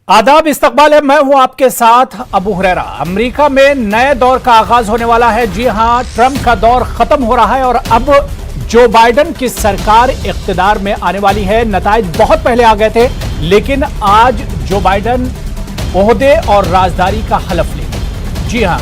आदाब, इस्तकबाल है। मैं हूं आपके साथ अबू हुरैरा। अमेरिका में नए दौर का आगाज होने वाला है। जी हां, ट्रंप का दौर खत्म हो रहा है और अब जो बाइडेन की सरकार इख्तिदार में आने वाली है। नताइज बहुत पहले आ गए थे, लेकिन आज जो बाइडेन ओहदे और राजदारी का हलफ लेंगे। जी हां,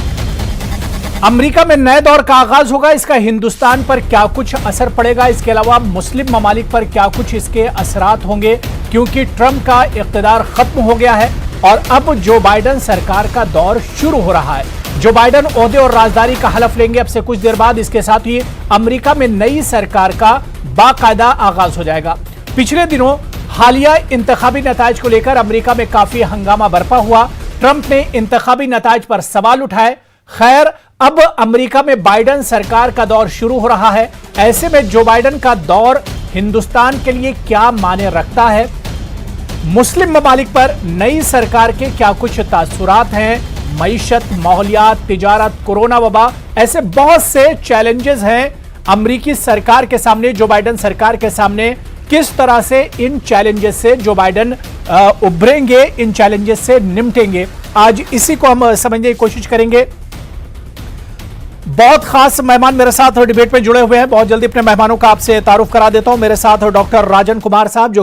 अमेरिका में नए दौर का आगाज होगा। इसका हिंदुस्तान पर क्या कुछ असर पड़ेगा, इसके अलावा मुस्लिम ममालिक पर क्या कुछ इसके असरात होंगे, क्योंकि ट्रंप का इख्तिदार खत्म हो गया है और अब जो बाइडेन सरकार का दौर शुरू हो रहा है। जो बाइडेन ओहदे और राजदारी का हलफ लेंगे अब से कुछ देर बाद। इसके साथ ही अमेरिका में नई सरकार का बाकायदा आगाज हो जाएगा। पिछले दिनों हालिया इंतखाबी नताइज को लेकर अमेरिका में काफी हंगामा बरपा हुआ। ट्रंप ने इंतखाबी नताइज पर सवाल उठाए। खैर, अब अमेरिका में बाइडेन सरकार का दौर शुरू हो रहा है। ऐसे में जो बाइडेन का दौर हिंदुस्तान के लिए क्या माने रखता है, मुस्लिम ममालिक पर नई सरकार के क्या कुछ तासुरात हैं, मईशत, माहौलियात, तिजारत, कोरोना वबा, ऐसे बहुत से चैलेंजेस हैं अमेरिकी सरकार के सामने, जो बाइडेन सरकार के सामने। किस तरह से इन चैलेंजेस से जो बाइडेन उभरेंगे, इन चैलेंजेस से निपटेंगे, आज इसी को हम समझने की कोशिश करेंगे। बहुत खास मेहमान मेरे साथ डिबेट में जुड़े हुए हैं। बहुत जल्दी अपने मेहमानों का आपसे तारुफ करा देता हूं। मेरे साथ डॉक्टर राजन कुमार साहब, जो कि